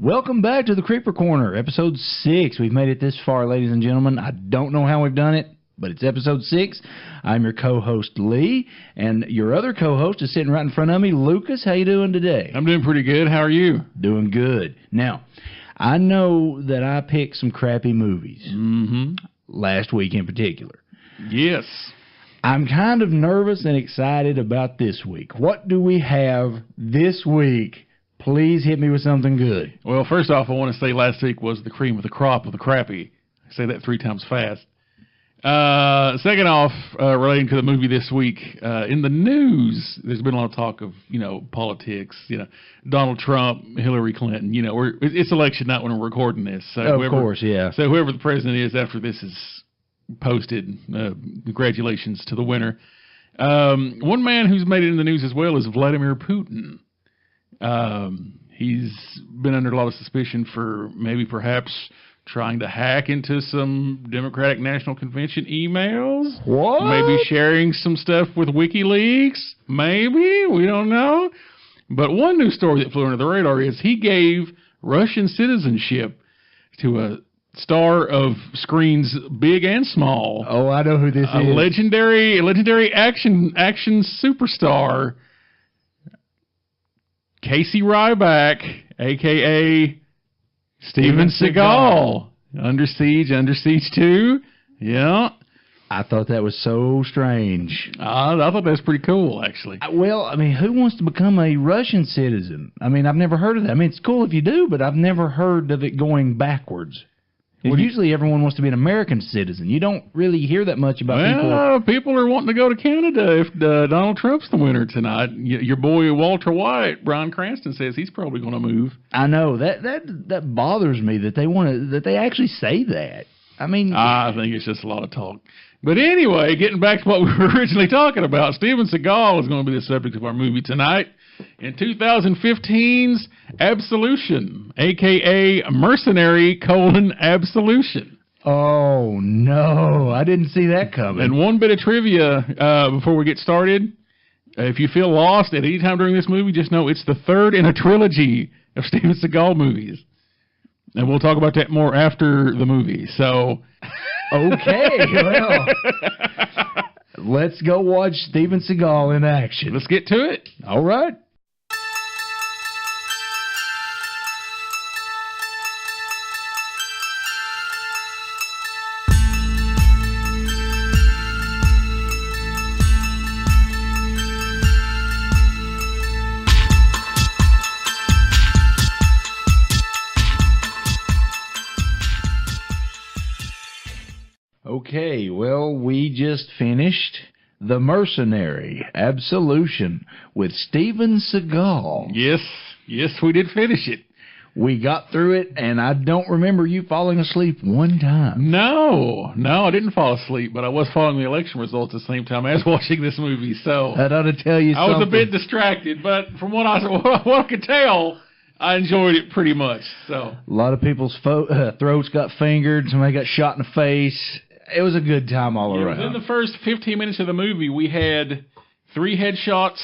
Welcome back to the Creeper Corner, episode 6. We've made it this far, ladies and gentlemen. I don't know how we've done it, but it's episode 6. I'm your co-host, Lee, and your other co-host is sitting right in front of me, Lucas. How you doing today? I'm doing pretty good. How are you? Doing good. Now, I know that I picked some crappy movies last week in particular. Yes. I'm kind of nervous and excited about this week. What do we have this week? Please hit me with something good. Well, first off, I want to say last week was the cream of the crop of the crappy. I say that 3 times fast. Second off, relating to the movie this week, in the news, there's been a lot of talk of, politics, Donald Trump, Hillary Clinton, it's election night when we're recording this. So of course, yeah. So whoever the president is after this is posted, congratulations to the winner. One man who's made it in the news as well is Vladimir Putin. He's been under a lot of suspicion for perhaps trying to hack into some Democratic National Convention emails. What? Maybe sharing some stuff with WikiLeaks. Maybe. We don't know. But one news story that flew under the radar is he gave Russian citizenship to a star of screens big and small. Oh, I know who this is. A legendary action superstar, Casey Ryback, a.k.a. Steven Seagal. Under Siege 2. Yeah. I thought that was so strange. I thought that was pretty cool, actually. Well, who wants to become a Russian citizen? I've never heard of that. It's cool if you do, but I've never heard of it going backwards. Usually everyone wants to be an American citizen. You don't really hear that much about people. Well, people are wanting to go to Canada if Donald Trump's the winner tonight. Your boy Walter White, Bryan Cranston, says he's probably going to move. I know. That bothers me that they actually say that. I think it's just a lot of talk. But anyway, getting back to what we were originally talking about, Steven Seagal is going to be the subject of our movie tonight. In 2015's Absolution, a.k.a. Mercenary, Absolution. Oh, no. I didn't see that coming. And one bit of trivia before we get started. If you feel lost at any time during this movie, just know it's the third in a trilogy of Steven Seagal movies. And we'll talk about that more after the movie. So, okay, well, let's go watch Steven Seagal in action. Let's get to it. All right. Okay, well, we just finished The Mercenary, Absolution, with Steven Seagal. Yes, we did finish it. We got through it, and I don't remember you falling asleep one time. No, I didn't fall asleep, but I was following the election results at the same time as watching this movie, so... That ought to tell you something. I was a bit distracted, but from what I could tell, I enjoyed it pretty much, so... A lot of people's throats got fingered, somebody got shot in the face... It was a good time all around. Within the first 15 minutes of the movie, we had 3 headshots,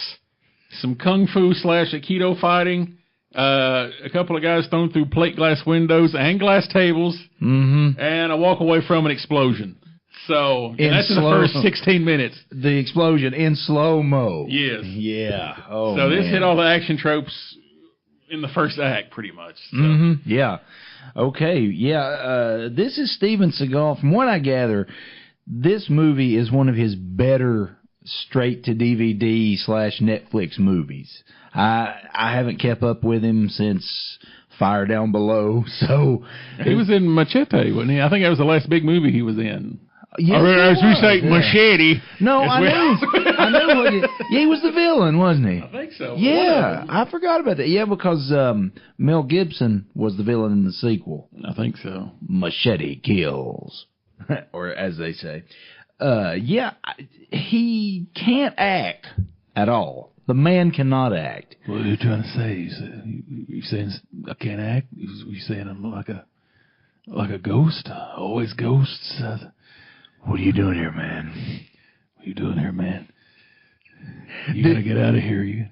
some kung fu / aikido fighting, a couple of guys thrown through plate glass windows and glass tables, and a walk away from an explosion. So that's in the first 16 minutes. The explosion in slow-mo. Yes. Yeah. Oh, so this man. hit all the action tropes in the first act, pretty much. So. Yeah. Okay, yeah, this is Steven Seagal. From what I gather, this movie is one of his better straight-to-DVD / Netflix movies. I haven't kept up with him since Fire Down Below, so... He was in Machete, wasn't he? I think that was the last big movie he was in. Yes, as we say, Machete. No, I knew. He was the villain, wasn't he? I think so. Yeah, I forgot about that. Yeah, because Mel Gibson was the villain in the sequel. I think so. Machete kills, or as they say. Yeah, he can't act at all. The man cannot act. What are you trying to say? You saying I can't act? You saying I'm like a ghost? Always ghosts? What are you doing here, man? What are you doing here, man? You gotta get out of here.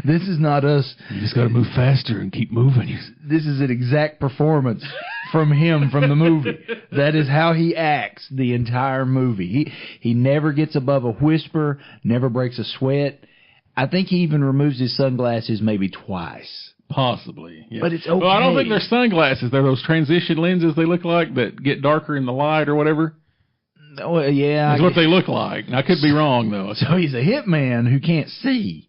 This is not us. You just got to move faster and keep moving. This is an exact performance from him from the movie. That is how he acts the entire movie. He never gets above a whisper, never breaks a sweat. I think he even removes his sunglasses maybe twice. Possibly. Yeah. But it's okay. Well, I don't think they're sunglasses. They're those transition lenses they look like that get darker in the light or whatever. Oh, yeah. That's what they look like. I could be wrong, though. So he's a hitman who can't see.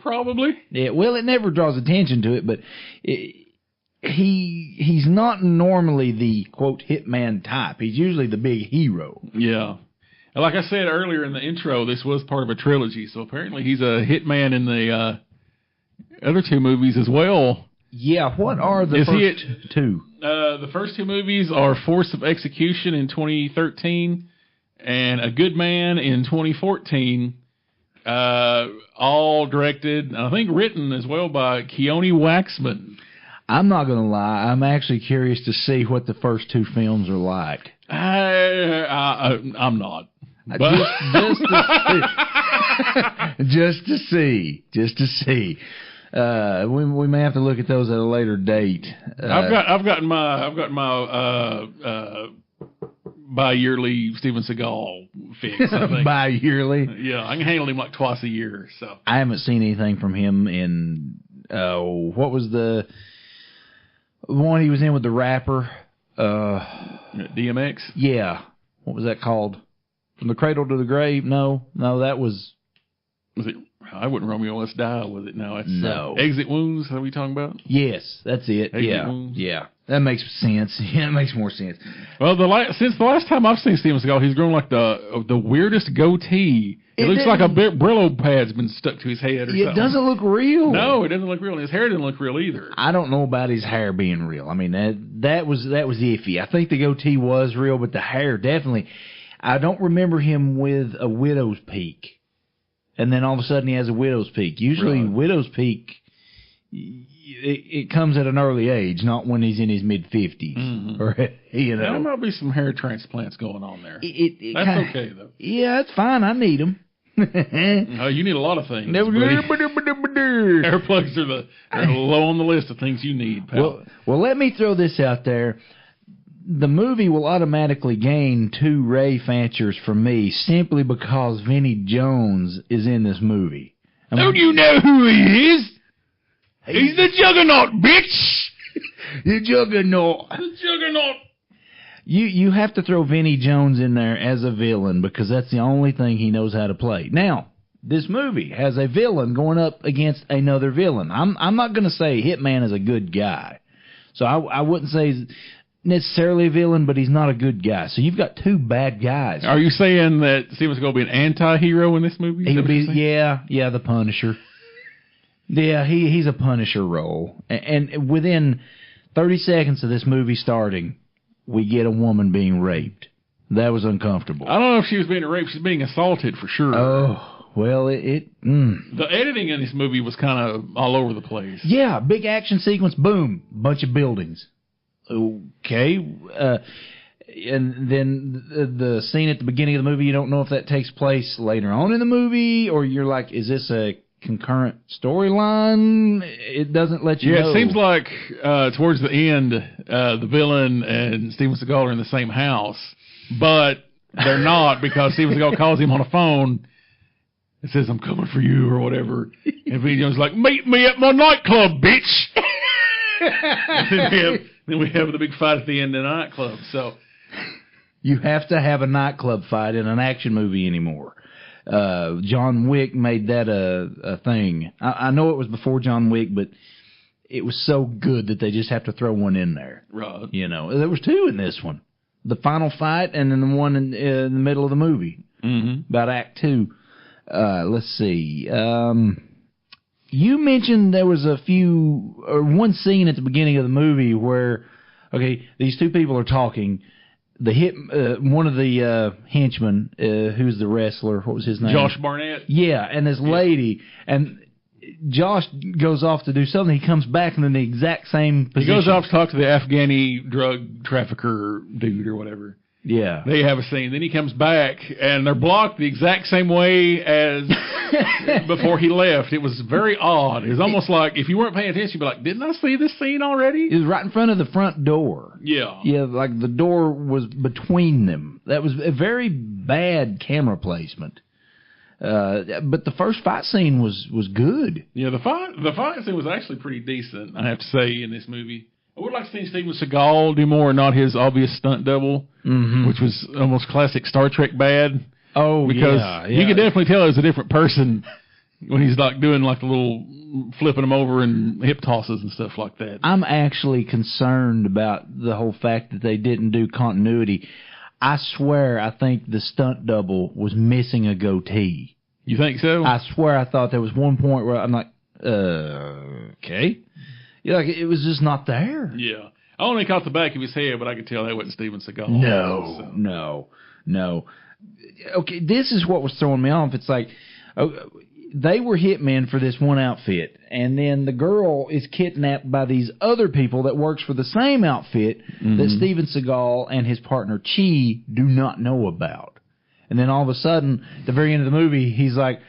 Probably. Yeah, well, it never draws attention to it, but he's not normally the, quote, hitman type. He's usually the big hero. Yeah. Like I said earlier in the intro, this was part of a trilogy, so apparently he's a hitman in the other two movies as well. Yeah, what are the first two? The first two movies are Force of Execution in 2013 and A Good Man in 2014. All directed, I think written as well by Keone Waxman. I'm not going to lie. I'm actually curious to see what the first two films are like. I'm not. But Just to see. We may have to look at those at a later date. I've gotten my bi-yearly Steven Seagal fix, I think. Bi-yearly? Yeah, I can handle him like twice a year. So I haven't seen anything from him in, what was the one he was in with the rapper? DMX? Yeah. What was that called? From the Cradle to the Grave? No, that was... Was it... I wouldn't Romeo Let's Die, was it? No, it's no. Exit Wounds. Are we talking about? Yes, that's it. Exit Wounds. Yeah. That makes sense. Yeah, it makes more sense. Well, since the last time I've seen Steven Seagal, he's grown like the weirdest goatee. It looks like a Brillo pad's been stuck to his head or something. It doesn't look real. No, it doesn't look real. And his hair didn't look real either. I don't know about his hair being real. I mean, that was iffy. I think the goatee was real, but the hair definitely. I don't remember him with a widow's peak. And then all of a sudden he has a widow's peak. Usually widow's peak, it comes at an early age, not when he's in his mid-50s. Mm-hmm. Or, There might be some hair transplants going on there. That's okay, though. Yeah, it's fine. I need them. You need a lot of things. Hair plugs are low on the list of things you need, pal. Well, let me throw this out there. The movie will automatically gain 2 Ray Fanchers from me simply because Vinnie Jones is in this movie. Don't you know who he is? He's the Juggernaut, bitch! The Juggernaut. The Juggernaut. You have to throw Vinnie Jones in there as a villain because that's the only thing he knows how to play. Now, this movie has a villain going up against another villain. I'm not going to say Hitman is a good guy. So I wouldn't say he's necessarily a villain, but he's not a good guy. So you've got 2 bad guys. Are you saying that Steven's going to be an anti-hero in this movie? He'll be, yeah, the Punisher. Yeah, he's a Punisher role. And within 30 seconds of this movie starting, we get a woman being raped. That was uncomfortable. I don't know if she was being raped. She's being assaulted for sure. Oh, well, The editing in this movie was kind of all over the place. Yeah, big action sequence, boom, bunch of buildings. Okay. And then the scene at the beginning of the movie, you don't know if that takes place later on in the movie, or you're like, is this a concurrent storyline? It doesn't let you know. Yeah, it seems like towards the end, the villain and Steven Seagal are in the same house, but they're not because Steven Seagal calls him on a phone and says, "I'm coming for you," or whatever. And Vinnie Jones is like, "Meet me at my nightclub, bitch." And then we have the big fight at the end of the nightclub. So you have to have a nightclub fight in an action movie anymore. John Wick made that a thing. I know it was before John Wick, but it was so good that they just have to throw one in there. Right. You know, there was 2 in this one. The final fight and then the one in the middle of the movie. Mm-hmm. About Act 2. Let's see. You mentioned there was one scene at the beginning of the movie where, okay, these 2 people are talking. One of the henchmen, who's the wrestler, what was his name? Josh Barnett. Yeah, and this lady, and Josh goes off to do something. He comes back in the exact same position. He goes off to talk to the Afghani drug trafficker dude or whatever. Yeah. They have a scene. Then he comes back, and they're blocked the exact same way as before he left. It was very odd. It was almost like if you weren't paying attention, you'd be like, didn't I see this scene already? It was right in front of the front door. Yeah. Yeah, like the door was between them. That was a very bad camera placement. But the first fight scene was good. Yeah, the fight scene was actually pretty decent, I have to say, in this movie. I would like to see Steven Seagal do more, not his obvious stunt double, which was almost classic Star Trek bad. Oh, because yeah. You could definitely tell it was a different person when he's like doing like the little flipping them over and hip tosses and stuff like that. I'm actually concerned about the whole fact that they didn't do continuity. I swear I think the stunt double was missing a goatee. You think so? I swear I thought there was one point where I'm like, okay. Yeah, like it was just not there. Yeah. I only caught the back of his head, but I could tell that wasn't Steven Seagal. No. Okay, this is what was throwing me off. It's like, they were hitmen for this one outfit, and then the girl is kidnapped by these other people that works for the same outfit that Steven Seagal and his partner Chi do not know about. And then all of a sudden, at the very end of the movie, he's like,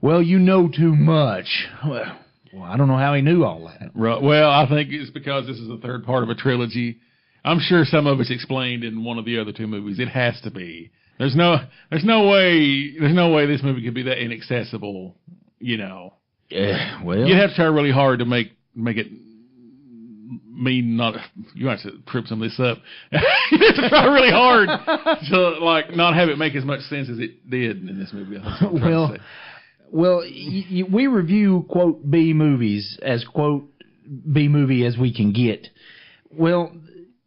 well, you know too much. Well, I don't know how he knew all that. Right. Well, I think it's because this is the third part of a trilogy. I'm sure some of it's explained in one of the other two movies. It has to be. There's no way this movie could be that inaccessible, you know. Yeah, well, you'd have to try really hard to make it mean not. You have to trip some of this up. You have to try really hard to like not have it make as much sense as it did in this movie. I think Well, we review, quote, B movies as, quote, B movie as we can get. Well,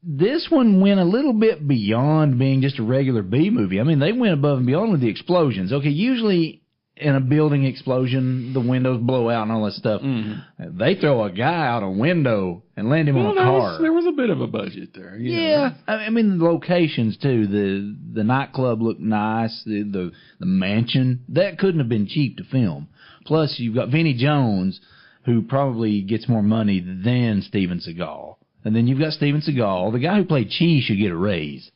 this one went a little bit beyond being just a regular B movie. I mean, they went above and beyond with the explosions. Okay, usually in a building explosion, the windows blow out and all that stuff. They throw a guy out a window and land him on a car. There was a bit of a budget there. Yeah. I mean, the locations, too. The nightclub looked nice. The mansion. That couldn't have been cheap to film. Plus, you've got Vinnie Jones, who probably gets more money than Steven Seagal. And then you've got Steven Seagal. The guy who played Chi should get a raise.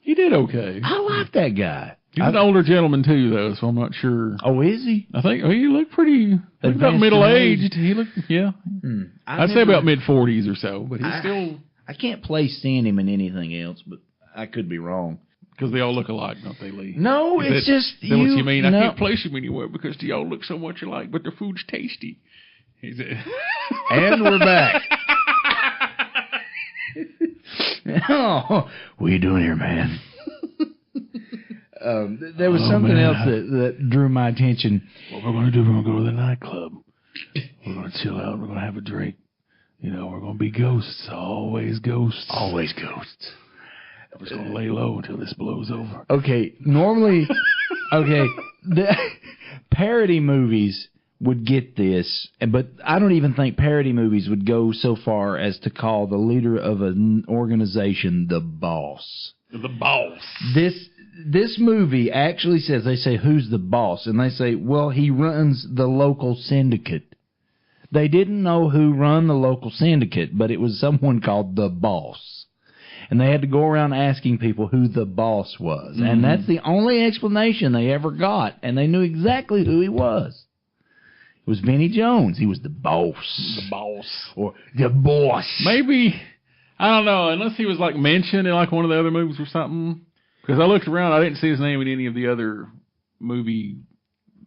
He did okay. I like that guy. He's an older gentleman, too, though, so I'm not sure. Oh, is he? I think he looked pretty about middle-aged. He looked, yeah. I'd say about mid-40s or so, but he's still... I can't place seeing him in anything else, but I could be wrong. Because they all look alike, don't they, Lee? No, it's just you... That's what you mean? No. I can't place them anywhere because they all look so much alike, but their food's tasty. And we're back. Oh, what are you doing here, man? There was something else that drew my attention. What we're going to do, we're going to go to the nightclub. We're going to chill out. We're going to have a drink. You know, we're going to be ghosts. Always ghosts. Always ghosts. We're just going to lay low until this blows over. Okay, normally, the parody movies would get this, but I don't even think parody movies would go so far as to call the leader of an organization the boss. The boss. This movie actually says, they say, who's the boss? And they say, well, he runs the local syndicate. They didn't know who run the local syndicate, but it was someone called the boss. And they had to go around asking people who the boss was. And that's the only explanation they ever got. And they knew exactly who he was. It was Vinnie Jones. He was the boss. The boss. Or the boss. Maybe, I don't know, unless he was like mentioned in like one of the other movies or something. Because I looked around, I didn't see his name in any of the other movie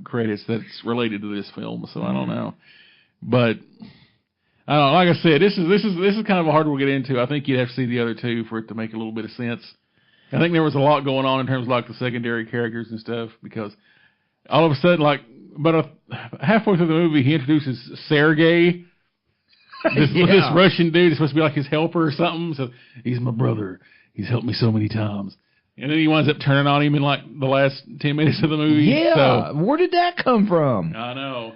credits that's related to this film, so I don't know. But I don't know, like I said, this is kind of a hard one to get into. I think you'd have to see the other two for it to make a little bit of sense. I think there was a lot going on in terms of like the secondary characters and stuff, because all of a sudden, like about halfway through the movie, he introduces Sergey. This Russian dude is supposed to be like his helper or something. So he's my brother. He's helped me so many times. And then he winds up turning on him in like the last 10 minutes of the movie. Yeah, where did that come from? I know.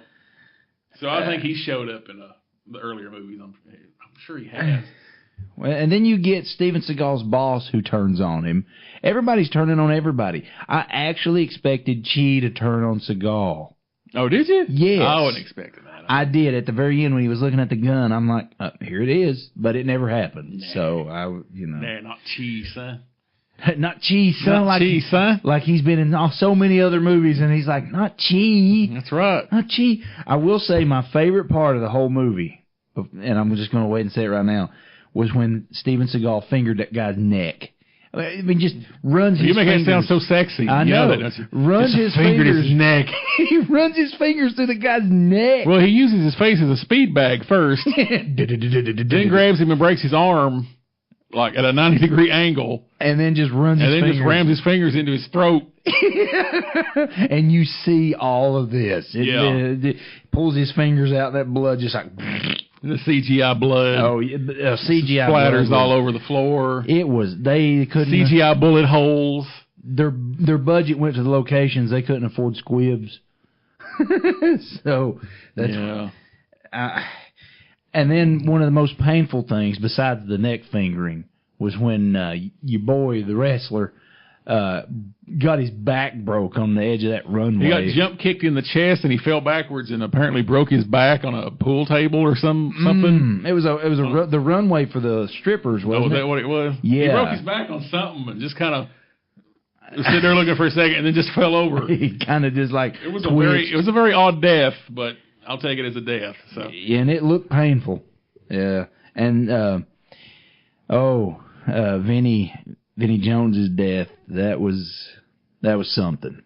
So I think he showed up in the earlier movies. I'm sure he has. Well, and then you get Steven Seagal's boss who turns on him. Everybody's turning on everybody. I actually expected Chi to turn on Seagal. Oh, did you? Yes. I wasn't expecting that. I did. At the very end when he was looking at the gun, I'm like, here it is. But it never happened. Nah. So, Nah, not Chi, son. Not cheese, son. Not cheese, son. Like he's been in so many other movies, and he's like, not cheese. That's right. Not cheese. I will say my favorite part of the whole movie, and I'm just going to wait and say it right now, was when Steven Seagal fingered that guy's neck. I mean, just runs his fingers. You make it sound so sexy. I know. Runs his fingers. His neck. He runs his fingers through the guy's neck. Well, he uses his face as a speed bag first. Then grabs him and breaks his arm, like at a 90-degree angle. And then just runs his fingers. And then just rams his fingers into his throat. And you see all of this. It pulls his fingers out, that blood just like... The CGI blood. Oh, CGI splatters blood all over the floor. It was, they couldn't... CGI bullet holes. Their budget went to the locations. They couldn't afford squibs. So, that's... Yeah. And then one of the most painful things, besides the neck fingering, was when your boy, the wrestler, got his back broke on the edge of that runway. He got jump kicked in the chest and he fell backwards and apparently broke his back on a pool table or something. It was the runway for the strippers, wasn't it? Was that what it was? Yeah. He broke his back on something and just kind of stood there looking for a second and then just fell over. He kind of just like it was a very odd death, but I'll take it as a death. So. Yeah, and it looked painful. Yeah, and Vinnie Jones's death, that was something.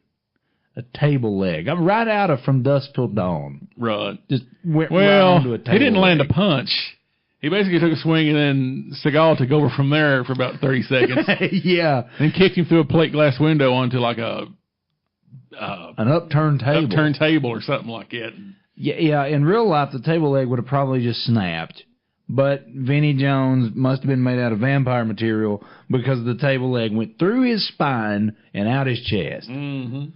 A table leg. I'm right out of From Dusk Till Dawn. Right. Just went right onto a table he didn't land leg. a punch. He basically took a swing and then Seagal took over from there for about 30 seconds. Yeah. And kicked him through a plate glass window onto like an upturned table. Upturned table or something like that. Yeah. In real life, the table leg would have probably just snapped. But Vinnie Jones must have been made out of vampire material because the table leg went through his spine and out his chest. Mm-hmm.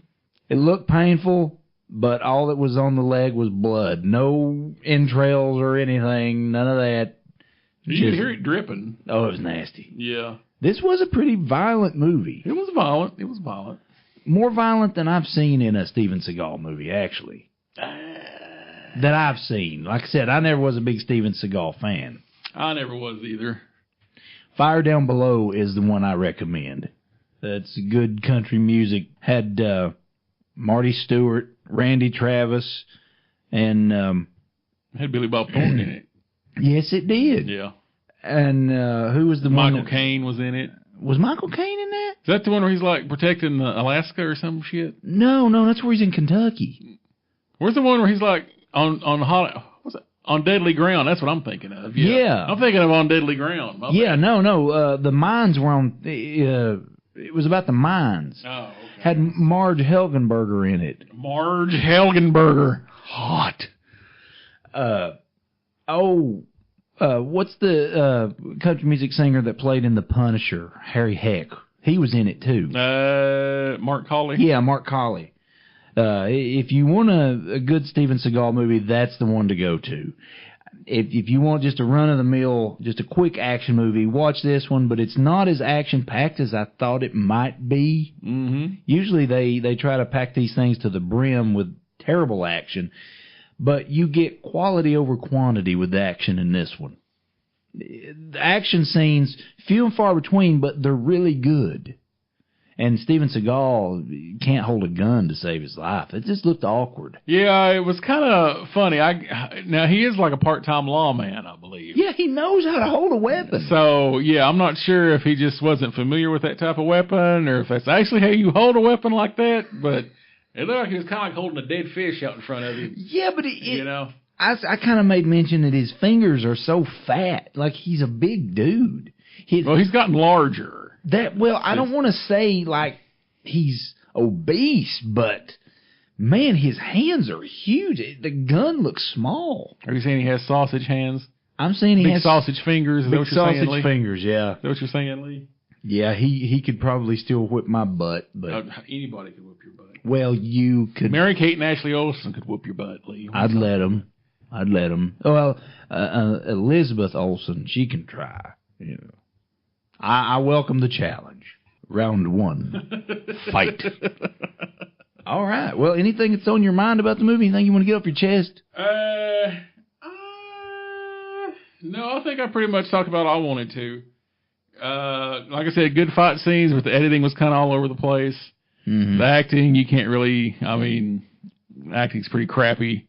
It looked painful, but all that was on the leg was blood. No entrails or anything. None of that. You could hear it dripping. Oh, it was nasty. Yeah. This was a pretty violent movie. It was violent. More violent than I've seen in a Steven Seagal movie, actually. That I've seen. Like I said, I never was a big Steven Seagal fan. I never was either. Fire Down Below is the one I recommend. That's good country music. Had Marty Stewart, Randy Travis, and... had Billy Bob Thornton in it. Yes, it did. Yeah. And who was the one? Michael Caine was in it. Was Michael Caine in that? Is that the one where he's like protecting Alaska or some shit? No, that's where he's in Kentucky. Where's the one where he's like on Deadly Ground? That's what I'm thinking of. Yeah. I'm thinking of On Deadly Ground. The mines were on. It was about the mines. Oh, okay. Had Marge Helgenberger in it. Marge Helgenberger. Hot. What's the country music singer that played in The Punisher? Harry Heck. He was in it too. Mark Colley. Yeah, Mark Colley. If you want a good Steven Seagal movie, that's the one to go to. If you want just a run-of-the-mill, just a quick action movie, watch this one, but it's not as action-packed as I thought it might be. Mm-hmm. Usually they try to pack these things to the brim with terrible action, but you get quality over quantity with the action in this one. The action scenes, few and far between, but they're really good. And Steven Seagal can't hold a gun to save his life. It just looked awkward. Yeah, it was kind of funny. Now, he is like a part-time lawman, I believe. Yeah, he knows how to hold a weapon. So, yeah, I'm not sure if he just wasn't familiar with that type of weapon or if that's actually how you hold a weapon like that. But it looked like he was kind of like holding a dead fish out in front of him. Yeah, but I kind of made mention that his fingers are so fat. Like, he's a big dude. He's gotten larger. I don't want to say like he's obese, but man, his hands are huge. The gun looks small. Are you saying he has sausage hands? I'm saying he has sausage fingers. Is that what you're saying, Lee? Sausage fingers, yeah. Is that what you're saying, Lee? Yeah, he could probably still whip my butt, but anybody could whip your butt. Well, you could. Mary-Kate and Ashley Olsen could whoop your butt, Lee. I'd let them. Well, Elizabeth Olsen, she can try. You know. I welcome the challenge. Round 1. Fight. All right. Well, anything that's on your mind about the movie? Anything you want to get off your chest? No, I think I pretty much talked about all I wanted to. Like I said, good fight scenes, but the editing was kind of all over the place. Mm-hmm. The acting, you can't really, acting's pretty crappy.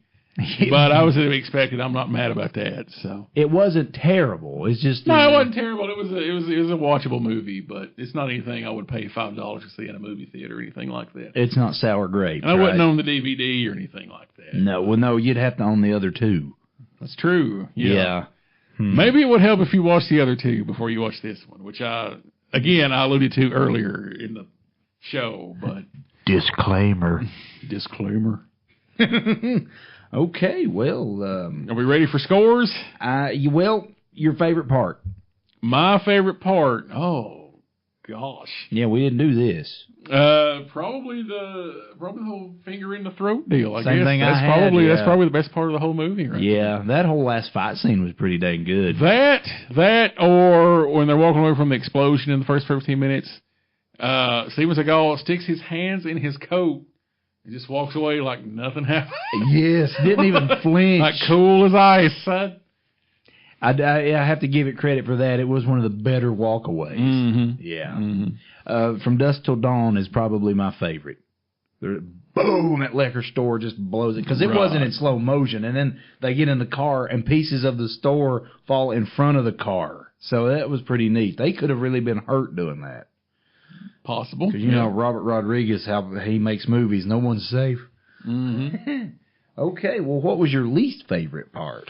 But I was expected. I'm not mad about that. So it wasn't terrible. It's just no, it wasn't terrible. It was a watchable movie, but it's not anything I would pay $5 to see in a movie theater or anything like that. It's not sour grapes. And I wouldn't own the DVD or anything like that. No, you'd have to own the other two. That's true. Yeah. Hmm. Maybe it would help if you watch the other two before you watch this one, which I alluded to earlier in the show, but disclaimer. Okay, well, are we ready for scores? Your favorite part. My favorite part. Oh gosh. Yeah, we didn't do this. Probably the whole finger in the throat deal. I Same guess thing that's I had, probably yeah. that's probably the best part of the whole movie, right? Yeah, that whole last fight scene was pretty dang good. That or when they're walking away from the explosion in the first 15 minutes, Steven Seagal sticks his hands in his coat and just walks away like nothing happened. Yes, didn't even flinch. Like cool as ice, son. I have to give it credit for that. It was one of the better walkaways. Mm-hmm. Yeah. Mm-hmm. From Dusk Till Dawn is probably my favorite. Boom! That liquor store just blows it because it wasn't in slow motion, and then they get in the car and pieces of the store fall in front of the car. So that was pretty neat. They could have really been hurt doing that. Possible. Because you know Robert Rodriguez, how he makes movies. No one's safe. Mm-hmm. Okay. Well, what was your least favorite part?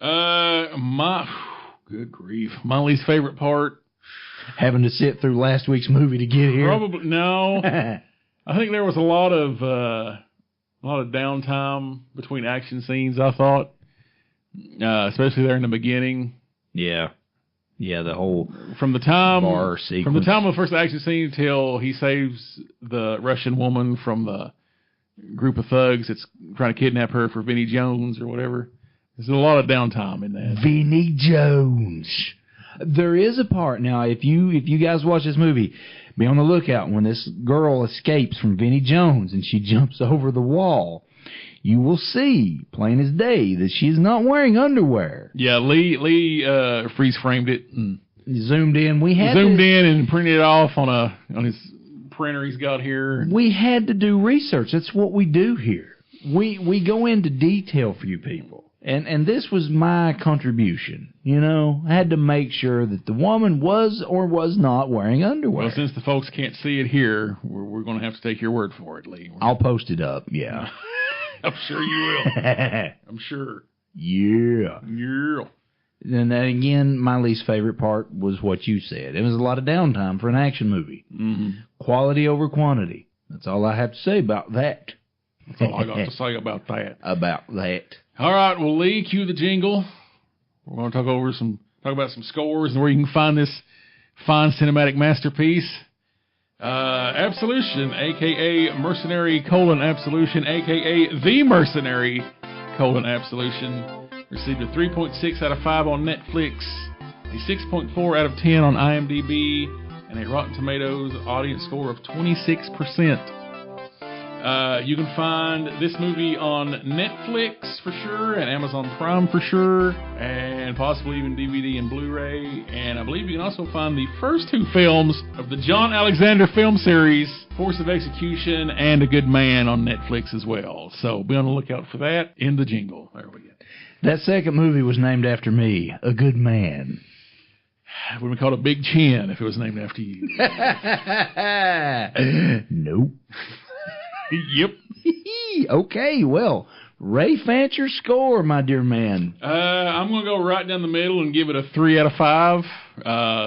Good grief. My least favorite part. Having to sit through last week's movie to get here? Probably, no. I think there was a lot of downtime between action scenes, I thought. Especially there in the beginning. Yeah. Yeah, the whole from the time bar sequence. From the time of the first action scene till he saves the Russian woman from the group of thugs that's trying to kidnap her for Vinnie Jones or whatever. There's a lot of downtime in that. Vinnie Jones. There is a part now. If you guys watch this movie, be on the lookout when this girl escapes from Vinnie Jones and she jumps over the wall. You will see, plain as day, that she's not wearing underwear. Yeah, Lee freeze framed it and zoomed in. Zoomed in and printed it off on his printer he's got here. We had to do research. That's what we do here. We go into detail for you people. And this was my contribution, you know. I had to make sure that the woman was or was not wearing underwear. Well, since the folks can't see it here, we're going to have to take your word for it, Lee. I'll post it up, yeah. I'm sure you will. I'm sure. Yeah. And then again, my least favorite part was what you said. It was a lot of downtime for an action movie. Mm-hmm. Quality over quantity. That's all I have to say about that. That's all I got to say about that. All right, well, Lee, cue the jingle. We're going to talk about some scores and where you can find this fine cinematic masterpiece. Absolution, a.k.a. Mercenary, Absolution, a.k.a. The Mercenary, Absolution. Received a 3.6 out of 5 on Netflix, a 6.4 out of 10 on IMDb, and a Rotten Tomatoes audience score of 26%. You can find this movie on Netflix for sure, and Amazon Prime for sure, and possibly even DVD and Blu-ray. And I believe you can also find the first two films of the John Alexander film series, Force of Execution and A Good Man, on Netflix as well. So be on the lookout for that in the jingle. There we go. That second movie was named after me, A Good Man. It would be called A Big Chin if it was named after you. Nope. Yep. Okay, well, Ray Fancher score, my dear man. I'm going to go right down the middle and give it a 3 out of 5.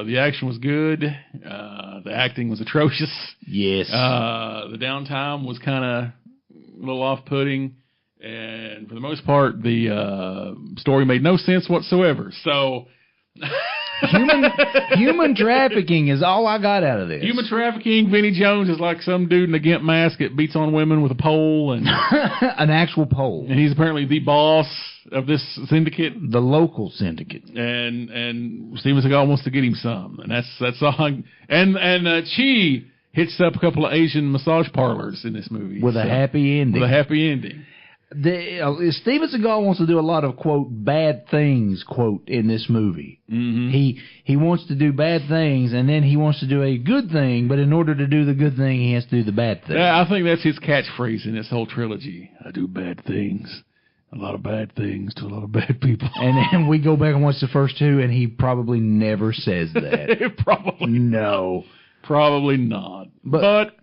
The action was good. The acting was atrocious. Yes. The downtime was kind of a little off-putting. And for the most part, the story made no sense whatsoever. So... Human trafficking is all I got out of this. Human trafficking. Vinnie Jones is like some dude in a gimp mask that beats on women with a pole and an actual pole. And he's apparently the boss of this syndicate, the local syndicate. And Steven Seagal wants to get him some, and that's all. And Chi hits up a couple of Asian massage parlors in this movie with a happy ending. With a happy ending. Steven Seagal wants to do a lot of, quote, bad things, quote, in this movie. Mm-hmm. He wants to do bad things, and then he wants to do a good thing, but in order to do the good thing, he has to do the bad thing. Yeah, I think that's his catchphrase in this whole trilogy. I do bad things. A lot of bad things to a lot of bad people. And then we go back and watch the first two, and he probably never says that. Probably no. Probably not. But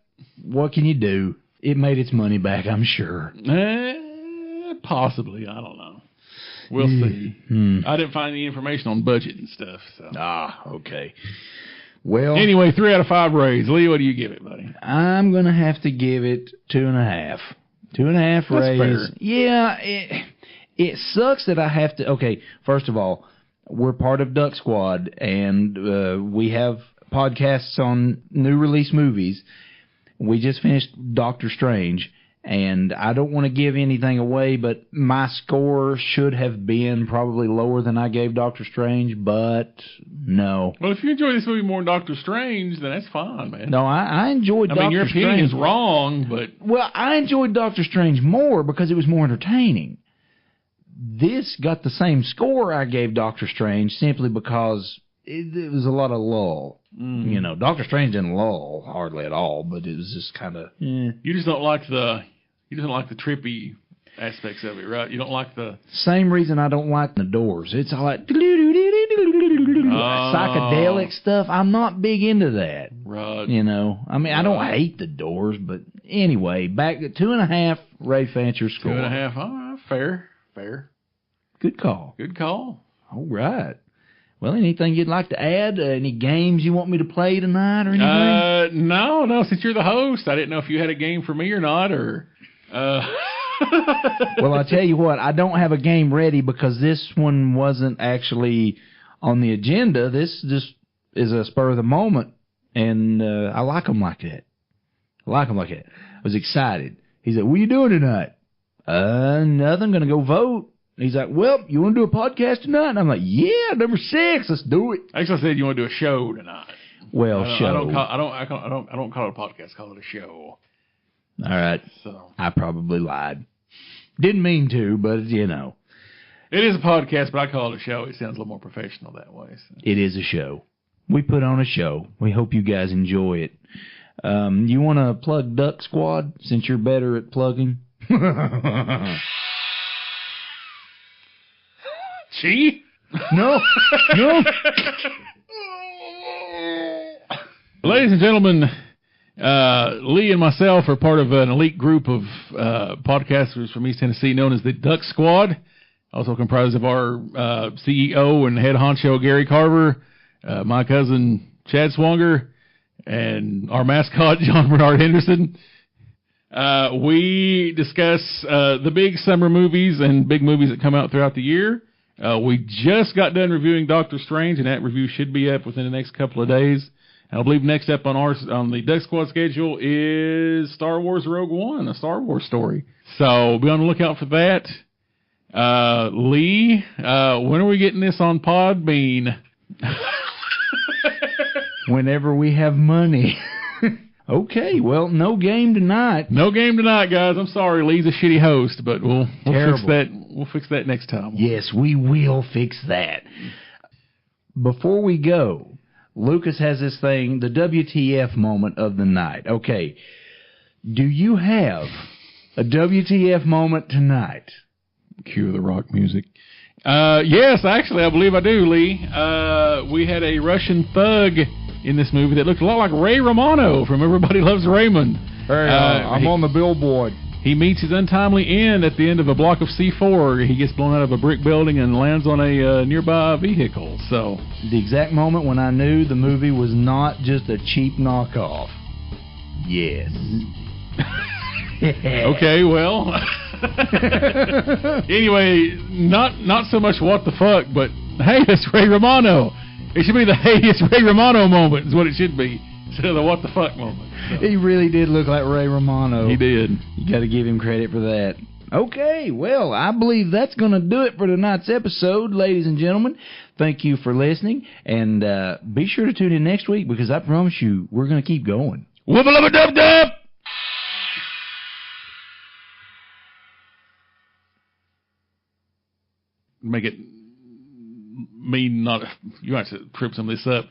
what can you do? It made its money back, I'm sure. Possibly. I don't know. We'll see. I didn't find any information on budget and stuff. So. Okay. Well, anyway, 3 out of 5 rays. Lee, what do you give it, buddy? I'm going to have to give it 2.5. 2.5 rays. Fair. Yeah, it sucks that I have to. Okay, first of all, we're part of DuckSquad, and we have podcasts on new release movies. We just finished Doctor Strange, and I don't want to give anything away, but my score should have been probably lower than I gave Doctor Strange, but no. Well, if you enjoy this movie more than Doctor Strange, then that's fine, man. No, I enjoyed Doctor Strange. Your opinion is wrong, but... Well, I enjoyed Doctor Strange more because it was more entertaining. This got the same score I gave Doctor Strange simply because it was a lot of lull. You know, Doctor Strange didn't lull hardly at all, but it was just kind of... You just don't like the trippy aspects of it, right? You don't like the... Same reason I don't like The Doors. It's all like psychedelic stuff. I'm not big into that. Right. You know, I mean, I don't hate The Doors, but anyway, back at 2.5, Ray Fancher score. 2.5, all right, fair. Good call. All right. Well, anything you'd like to add? Any games you want me to play tonight or anything? No. Since you're the host, I didn't know if you had a game for me or not, or... Well, I tell you what, I don't have a game ready because this one wasn't actually on the agenda. This just is a spur of the moment, and I like them like that. I was excited. He said, "What are you doing tonight?" Nothing. Going to go vote. And he's like, "Well, you want to do a podcast tonight?" And I'm like, "Yeah, number 6. Let's do it." Actually, I said you want to do a show tonight. Well, show. I don't call it a podcast. Call it a show. All right. So I probably lied. Didn't mean to, but you know. It is a podcast, but I call it a show. It sounds a little more professional that way. So. It is a show. We put on a show. We hope you guys enjoy it. You want to plug DuckSquad since you're better at plugging? She? No. Ladies and gentlemen, Lee and myself are part of an elite group of podcasters from East Tennessee known as the DuckSquad, also comprised of our CEO and head honcho Gary Carver, my cousin Chad Swanger, and our mascot John Bernard Henderson. We discuss the big summer movies and big movies that come out throughout the year. We just got done reviewing Doctor Strange, and that review should be up within the next couple of days. And I believe next up on the Duck Squad schedule is Star Wars Rogue One, a Star Wars story. So be on the lookout for that. Lee, when are we getting this on Podbean? Whenever we have money. Okay, well, no game tonight. No game tonight, guys. I'm sorry, Lee's a shitty host, but we'll fix that. We'll fix that next time. Yes, we will fix that. Before we go, Lucas has this thing, the WTF moment of the night. Okay, do you have a WTF moment tonight? Cue the rock music. Yes, actually, I believe I do, Lee. We had a Russian thug in this movie that looked a lot like Ray Romano from Everybody Loves Raymond. Hey, I'm on the billboard. He meets his untimely end at the end of a block of C4. He gets blown out of a brick building and lands on a nearby vehicle. So the exact moment when I knew the movie was not just a cheap knockoff. Yes. Okay, well. Anyway, not so much what the fuck, but hey, it's Ray Romano. It should be the hey, it's Ray Romano moment is what it should be, instead of the what the fuck moment. So. He really did look like Ray Romano. He did. You got to give him credit for that. Okay, well, I believe that's going to do it for tonight's episode, ladies and gentlemen. Thank you for listening, and be sure to tune in next week because I promise you we're going to keep going. Wubba-lubba-dub-dub! make it mean not. You might have to trip some of this up.